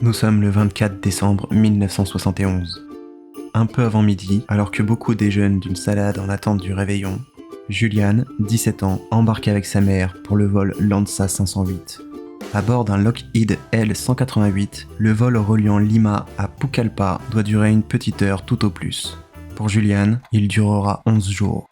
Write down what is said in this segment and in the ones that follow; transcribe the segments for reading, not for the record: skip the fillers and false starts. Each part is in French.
Nous sommes le 24 décembre 1971. Un peu avant midi, alors que beaucoup déjeunent d'une salade en attente du réveillon, Julian, 17 ans, embarque avec sa mère pour le vol Lanza 508. À bord d'un Lockheed L-188, le vol reliant Lima à Pucallpa doit durer une petite heure tout au plus. Pour Julian, il durera 11 jours.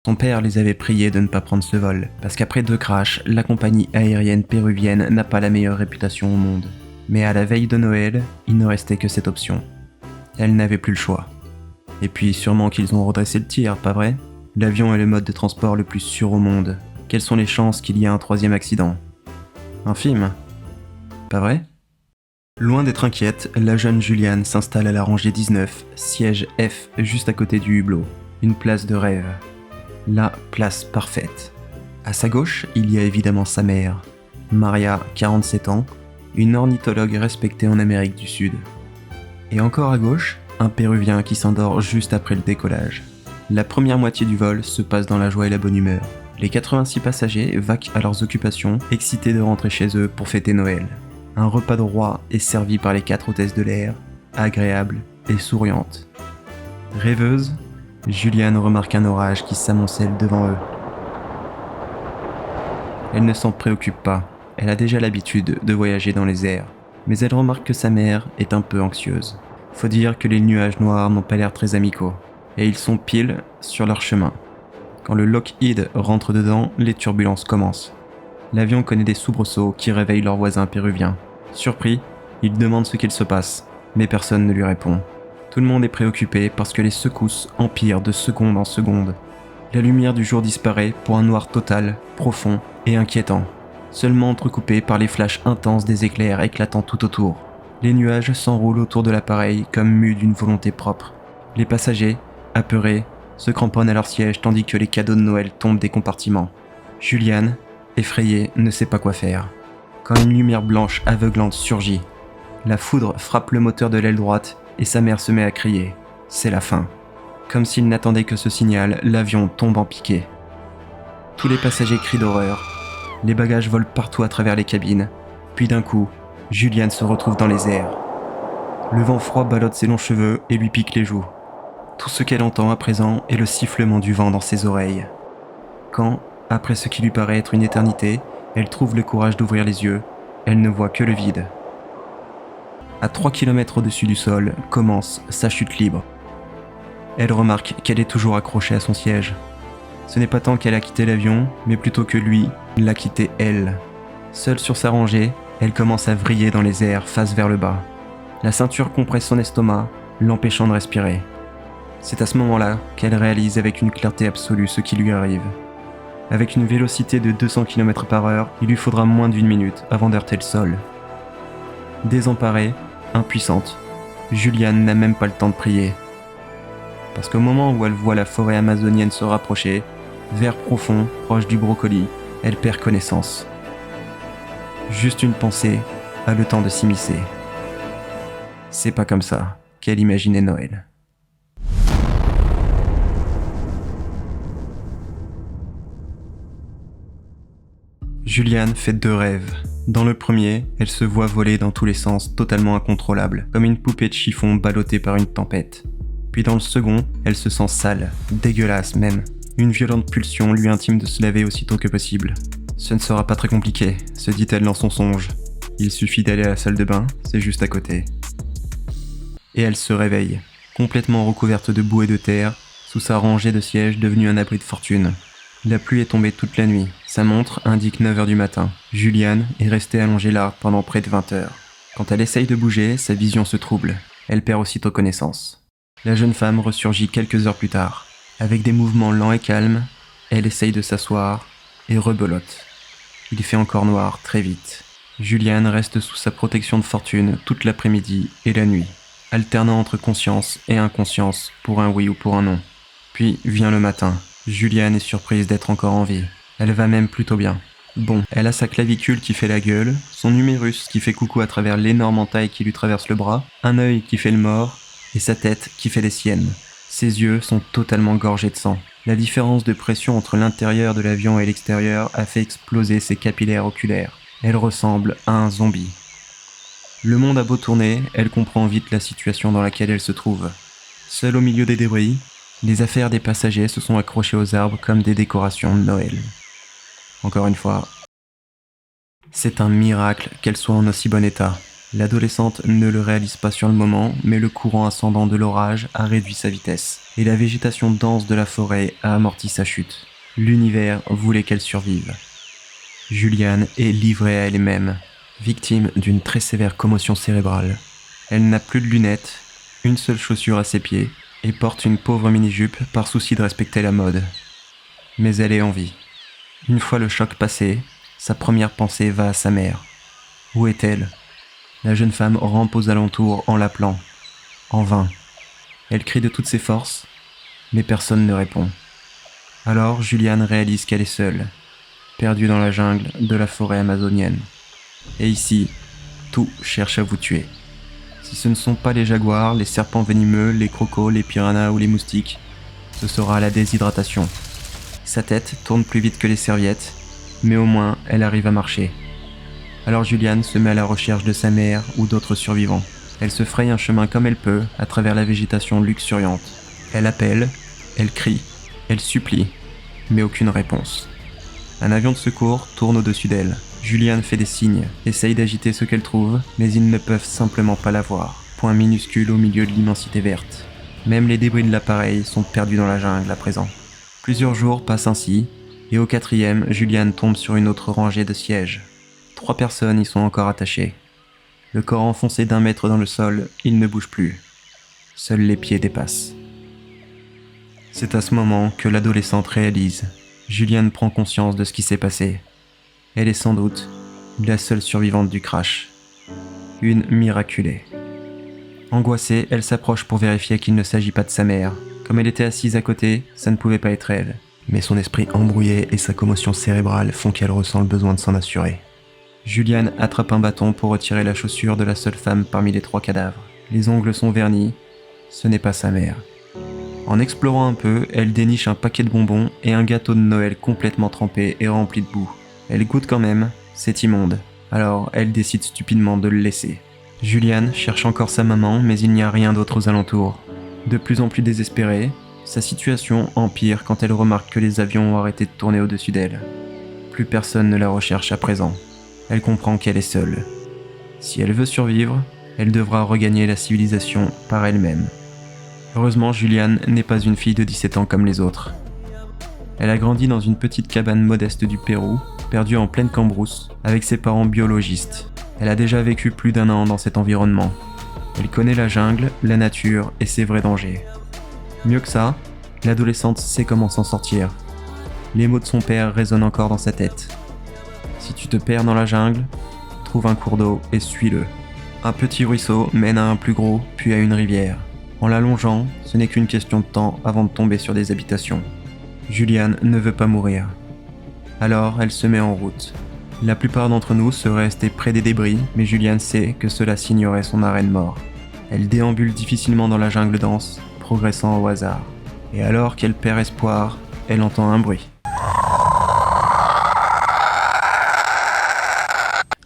Son père les avait priés de ne pas prendre ce vol, parce qu'après 2 crashs, la compagnie aérienne péruvienne n'a pas la meilleure réputation au monde. Mais à la veille de Noël, il ne restait que cette option. Elle n'avait plus le choix. Et puis sûrement qu'ils ont redressé le tir, pas vrai ? L'avion est le mode de transport le plus sûr au monde. Quelles sont les chances qu'il y ait un 3e accident ? Infime. Pas vrai ? Loin d'être inquiète, la jeune Juliane s'installe à la rangée 19, siège F, juste à côté du hublot. Une place de rêve. La place parfaite. À sa gauche, il y a évidemment sa mère, Maria, 47 ans, une ornithologue respectée en Amérique du Sud. Et encore à gauche, un Péruvien qui s'endort juste après le décollage. La première moitié du vol se passe dans la joie et la bonne humeur. Les 86 passagers vaquent à leurs occupations, excités de rentrer chez eux pour fêter Noël. Un repas de roi est servi par les 4 hôtesses de l'air, agréables et souriantes. Rêveuse, Juliane remarque un orage qui s'amoncelle devant eux. Elle ne s'en préoccupe pas, elle a déjà l'habitude de voyager dans les airs, mais elle remarque que sa mère est un peu anxieuse. Faut dire que les nuages noirs n'ont pas l'air très amicaux, et ils sont pile sur leur chemin. Quand le Lockheed rentre dedans, les turbulences commencent. L'avion connaît des soubresauts qui réveillent leurs voisins péruviens. Surpris, il demande ce qu'il se passe, mais personne ne lui répond. Tout le monde est préoccupé parce que les secousses empirent de seconde en seconde. La lumière du jour disparaît pour un noir total, profond et inquiétant, seulement entrecoupé par les flashs intenses des éclairs éclatant tout autour. Les nuages s'enroulent autour de l'appareil comme mus d'une volonté propre. Les passagers, apeurés, se cramponnent à leur siège tandis que les cadeaux de Noël tombent des compartiments. Juliane, effrayée, ne sait pas quoi faire. Quand une lumière blanche aveuglante surgit, la foudre frappe le moteur de l'aile droite et sa mère se met à crier. C'est la fin. Comme s'il n'attendait que ce signal, l'avion tombe en piqué. Tous les passagers crient d'horreur. Les bagages volent partout à travers les cabines. Puis d'un coup, Juliane se retrouve dans les airs. Le vent froid ballotte ses longs cheveux et lui pique les joues. Tout ce qu'elle entend à présent est le sifflement du vent dans ses oreilles. Quand, après ce qui lui paraît être une éternité, elle trouve le courage d'ouvrir les yeux, elle ne voit que le vide. À 3 km au-dessus du sol, commence sa chute libre. Elle remarque qu'elle est toujours accrochée à son siège. Ce n'est pas tant qu'elle a quitté l'avion, mais plutôt que lui l'a quitté elle. Seule sur sa rangée, elle commence à vriller dans les airs face vers le bas. La ceinture compresse son estomac, l'empêchant de respirer. C'est à ce moment-là qu'elle réalise avec une clarté absolue ce qui lui arrive. Avec une vélocité de 200 km/h, il lui faudra moins d'1 minute avant d'heurter le sol. Désemparée, impuissante, Juliane n'a même pas le temps de prier. Parce qu'au moment où elle voit la forêt amazonienne se rapprocher, vert profond, proche du brocoli, elle perd connaissance. Juste une pensée a le temps de s'immiscer. C'est pas comme ça qu'elle imaginait Noël. Juliane fait 2 rêves. Dans le premier, elle se voit voler dans tous les sens, totalement incontrôlable, comme une poupée de chiffon ballottée par une tempête. Puis dans le second, elle se sent sale, dégueulasse même. Une violente pulsion lui intime de se laver aussitôt que possible. Ce ne sera pas très compliqué, se dit-elle dans son songe. Il suffit d'aller à la salle de bain, c'est juste à côté. Et elle se réveille, complètement recouverte de boue et de terre, sous sa rangée de sièges devenue un abri de fortune. La pluie est tombée toute la nuit. Sa montre indique 9h du matin. Juliane est restée allongée là pendant près de 20 heures. Quand elle essaye de bouger, sa vision se trouble. Elle perd aussitôt connaissance. La jeune femme ressurgit quelques heures plus tard. Avec des mouvements lents et calmes, elle essaye de s'asseoir et rebelote. Il fait encore noir très vite. Juliane reste sous sa protection de fortune toute l'après-midi et la nuit, alternant entre conscience et inconscience pour un oui ou pour un non. Puis vient le matin. Juliane est surprise d'être encore en vie. Elle va même plutôt bien. Bon, elle a sa clavicule qui fait la gueule, son humérus qui fait coucou à travers l'énorme entaille qui lui traverse le bras, un œil qui fait le mort, et sa tête qui fait les siennes. Ses yeux sont totalement gorgés de sang. La différence de pression entre l'intérieur de l'avion et l'extérieur a fait exploser ses capillaires oculaires. Elle ressemble à un zombie. Le monde a beau tourner, elle comprend vite la situation dans laquelle elle se trouve. Seule au milieu des débris, les affaires des passagers se sont accrochées aux arbres comme des décorations de Noël. Encore une fois, c'est un miracle qu'elle soit en aussi bon état. L'adolescente ne le réalise pas sur le moment, mais le courant ascendant de l'orage a réduit sa vitesse, et la végétation dense de la forêt a amorti sa chute. L'univers voulait qu'elle survive. Juliane est livrée à elle-même, victime d'une très sévère commotion cérébrale. Elle n'a plus de lunettes, une seule chaussure à ses pieds, et porte une pauvre mini-jupe par souci de respecter la mode. Mais elle est en vie. Une fois le choc passé, sa première pensée va à sa mère. Où est-elle ? La jeune femme rampe aux alentours en l'appelant. En vain. Elle crie de toutes ses forces, mais personne ne répond. Alors Juliane réalise qu'elle est seule, perdue dans la jungle de la forêt amazonienne. Et ici, tout cherche à vous tuer. Si ce ne sont pas les jaguars, les serpents venimeux, les crocos, les piranhas ou les moustiques, ce sera la déshydratation. Sa tête tourne plus vite que les serviettes, mais au moins elle arrive à marcher. Alors Juliane se met à la recherche de sa mère ou d'autres survivants. Elle se fraye un chemin comme elle peut à travers la végétation luxuriante. Elle appelle, elle crie, elle supplie, mais aucune réponse. Un avion de secours tourne au-dessus d'elle. Juliane fait des signes, essaye d'agiter ce qu'elle trouve, mais ils ne peuvent simplement pas la voir. Point minuscule au milieu de l'immensité verte. Même les débris de l'appareil sont perdus dans la jungle à présent. Plusieurs jours passent ainsi, et au 4e, Juliane tombe sur une autre rangée de sièges. 3 personnes y sont encore attachées. Le corps enfoncé d'1 mètre dans le sol, il ne bouge plus. Seuls les pieds dépassent. C'est à ce moment que l'adolescente réalise. Juliane prend conscience de ce qui s'est passé. Elle est sans doute la seule survivante du crash. Une miraculée. Angoissée, elle s'approche pour vérifier qu'il ne s'agit pas de sa mère. Comme elle était assise à côté, ça ne pouvait pas être elle. Mais son esprit embrouillé et sa commotion cérébrale font qu'elle ressent le besoin de s'en assurer. Juliane attrape un bâton pour retirer la chaussure de la seule femme parmi les 3 cadavres. Les ongles sont vernis, ce n'est pas sa mère. En explorant un peu, elle déniche un paquet de bonbons et un gâteau de Noël complètement trempé et rempli de boue. Elle goûte quand même, c'est immonde. Alors elle décide stupidement de le laisser. Juliane cherche encore sa maman, mais il n'y a rien d'autre aux alentours. De plus en plus désespérée, sa situation empire quand elle remarque que les avions ont arrêté de tourner au-dessus d'elle. Plus personne ne la recherche à présent. Elle comprend qu'elle est seule. Si elle veut survivre, elle devra regagner la civilisation par elle-même. Heureusement, Juliane n'est pas une fille de 17 ans comme les autres. Elle a grandi dans une petite cabane modeste du Pérou, perdue en pleine cambrousse, avec ses parents biologistes. Elle a déjà vécu plus d'1 an dans cet environnement. Elle connaît la jungle, la nature et ses vrais dangers. Mieux que ça, l'adolescente sait comment s'en sortir. Les mots de son père résonnent encore dans sa tête. Si tu te perds dans la jungle, trouve un cours d'eau et suis-le. Un petit ruisseau mène à un plus gros, puis à une rivière. En la longeant, ce n'est qu'une question de temps avant de tomber sur des habitations. Juliane ne veut pas mourir. Alors, elle se met en route. La plupart d'entre nous seraient restés près des débris, mais Juliane sait que cela signerait son arrêt de mort. Elle déambule difficilement dans la jungle dense, progressant au hasard. Et alors qu'elle perd espoir, elle entend un bruit.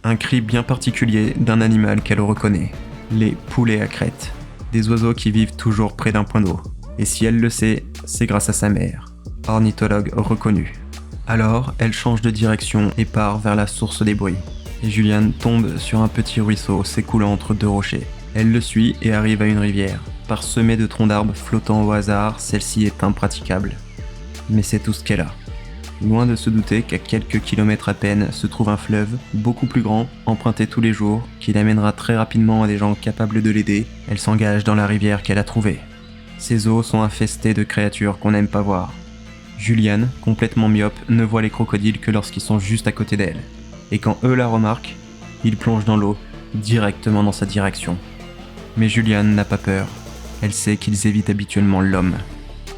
Un cri bien particulier d'un animal qu'elle reconnaît. Les poulets à crête. Des oiseaux qui vivent toujours près d'un point d'eau. Et si elle le sait, c'est grâce à sa mère, ornithologue reconnue. Alors, elle change de direction et part vers la source des bruits. Et Juliane tombe sur un petit ruisseau s'écoulant entre 2 rochers. Elle le suit et arrive à une rivière. Parsemée de troncs d'arbres flottant au hasard, celle-ci est impraticable. Mais c'est tout ce qu'elle a. Loin de se douter qu'à quelques kilomètres à peine se trouve un fleuve, beaucoup plus grand, emprunté tous les jours, qui l'amènera très rapidement à des gens capables de l'aider, elle s'engage dans la rivière qu'elle a trouvée. Ses eaux sont infestées de créatures qu'on n'aime pas voir. Juliane, complètement myope, ne voit les crocodiles que lorsqu'ils sont juste à côté d'elle. Et quand eux la remarquent, ils plongent dans l'eau, directement dans sa direction. Mais Juliane n'a pas peur. Elle sait qu'ils évitent habituellement l'homme.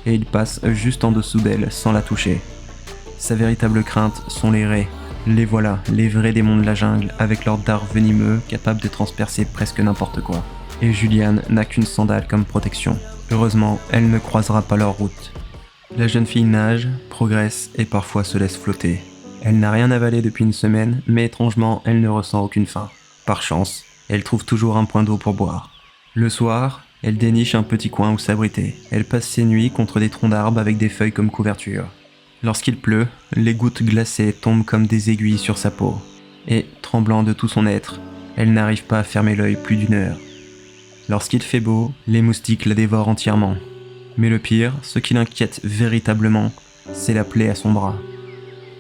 Et ils passent juste en dessous d'elle sans la toucher. Sa véritable crainte sont les raies. Les voilà, les vrais démons de la jungle, avec leurs dards venimeux, capables de transpercer presque n'importe quoi. Et Juliane n'a qu'une sandale comme protection. Heureusement, elle ne croisera pas leur route. La jeune fille nage, progresse et parfois se laisse flotter. Elle n'a rien avalé depuis une semaine, mais étrangement, elle ne ressent aucune faim. Par chance, Elle trouve toujours un point d'eau pour boire. Le soir, elle déniche un petit coin où s'abriter. Elle passe ses nuits contre des troncs d'arbres avec des feuilles comme couverture. Lorsqu'il pleut, les gouttes glacées tombent comme des aiguilles sur sa peau. Et, tremblant de tout son être, elle n'arrive pas à fermer l'œil plus d'1 heure. Lorsqu'il fait beau, les moustiques la dévorent entièrement. Mais le pire, ce qui l'inquiète véritablement, c'est la plaie à son bras.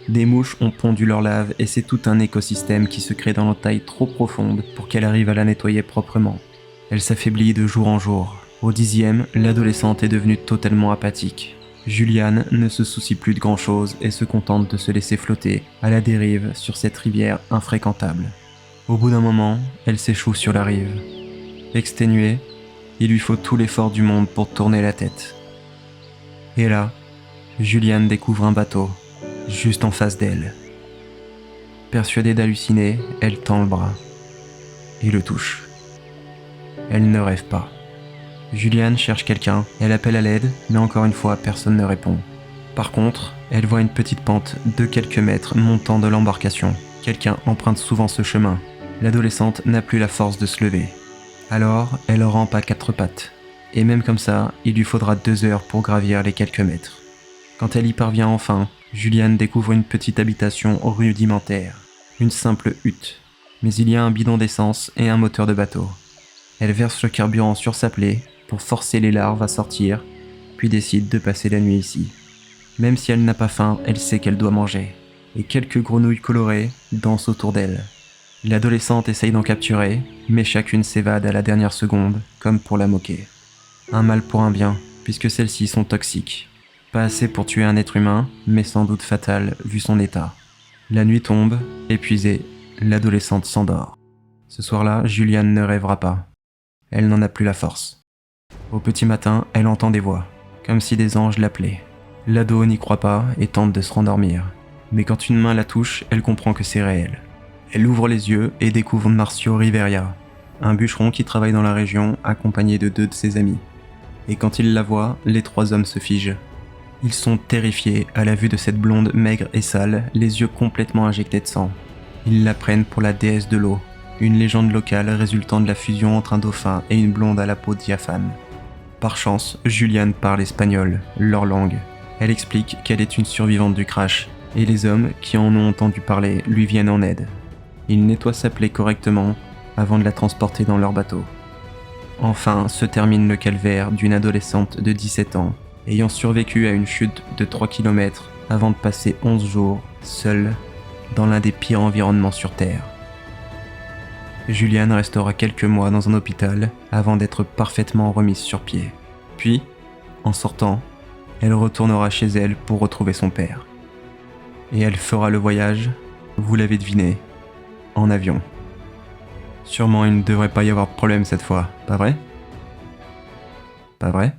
Des mouches ont pondu leur lave et c'est tout un écosystème qui se crée dans l'entaille trop profonde pour qu'elle arrive à la nettoyer proprement. Elle s'affaiblit de jour en jour. Au 10e, l'adolescente est devenue totalement apathique. Juliane ne se soucie plus de grand-chose et se contente de se laisser flotter à la dérive sur cette rivière infréquentable. Au bout d'un moment, elle s'échoue sur la rive. Exténuée, il lui faut tout l'effort du monde pour tourner la tête. Et là, Juliane découvre un bateau, juste en face d'elle. Persuadée d'halluciner, elle tend le bras et le touche. Elle ne rêve pas. Juliane cherche quelqu'un, elle appelle à l'aide, mais encore une fois, personne ne répond. Par contre, elle voit une petite pente de quelques mètres montant de l'embarcation. Quelqu'un emprunte souvent ce chemin. L'adolescente n'a plus la force de se lever. Alors, elle rampe à 4 pattes. Et même comme ça, il lui faudra 2 heures pour gravir les quelques mètres. Quand elle y parvient enfin, Juliane découvre une petite habitation rudimentaire. Une simple hutte. Mais il y a un bidon d'essence et un moteur de bateau. Elle verse le carburant sur sa plaie pour forcer les larves à sortir, puis décide de passer la nuit ici. Même si elle n'a pas faim, elle sait qu'elle doit manger. Et quelques grenouilles colorées dansent autour d'elle. L'adolescente essaye d'en capturer, mais chacune s'évade à la dernière seconde, comme pour la moquer. Un mal pour un bien, puisque celles-ci sont toxiques. Pas assez pour tuer un être humain, mais sans doute fatal vu son état. La nuit tombe, épuisée, l'adolescente s'endort. Ce soir-là, Juliane ne rêvera pas. Elle n'en a plus la force. Au petit matin, elle entend des voix, comme si des anges l'appelaient. L'ado n'y croit pas et tente de se rendormir. Mais quand une main la touche, elle comprend que c'est réel. Elle ouvre les yeux et découvre Marcio Riveria, un bûcheron qui travaille dans la région accompagné de 2 de ses amis. Et quand il la voit, les 3 hommes se figent. Ils sont terrifiés à la vue de cette blonde maigre et sale, les yeux complètement injectés de sang. Ils la prennent pour la déesse de l'eau, une légende locale résultant de la fusion entre un dauphin et une blonde à la peau diaphane. Par chance, Juliane parle espagnol, leur langue. Elle explique qu'elle est une survivante du crash, et les hommes qui en ont entendu parler lui viennent en aide. Ils nettoient sa plaie correctement avant de la transporter dans leur bateau. Enfin se termine le calvaire d'une adolescente de 17 ans, ayant survécu à une chute de 3 km avant de passer 11 jours seule dans l'un des pires environnements sur Terre. Juliane restera quelques mois dans un hôpital avant d'être parfaitement remise sur pied. Puis, en sortant, elle retournera chez elle pour retrouver son père. Et elle fera le voyage, vous l'avez deviné, en avion. Sûrement il ne devrait pas y avoir de problème cette fois, pas vrai ? Pas vrai ?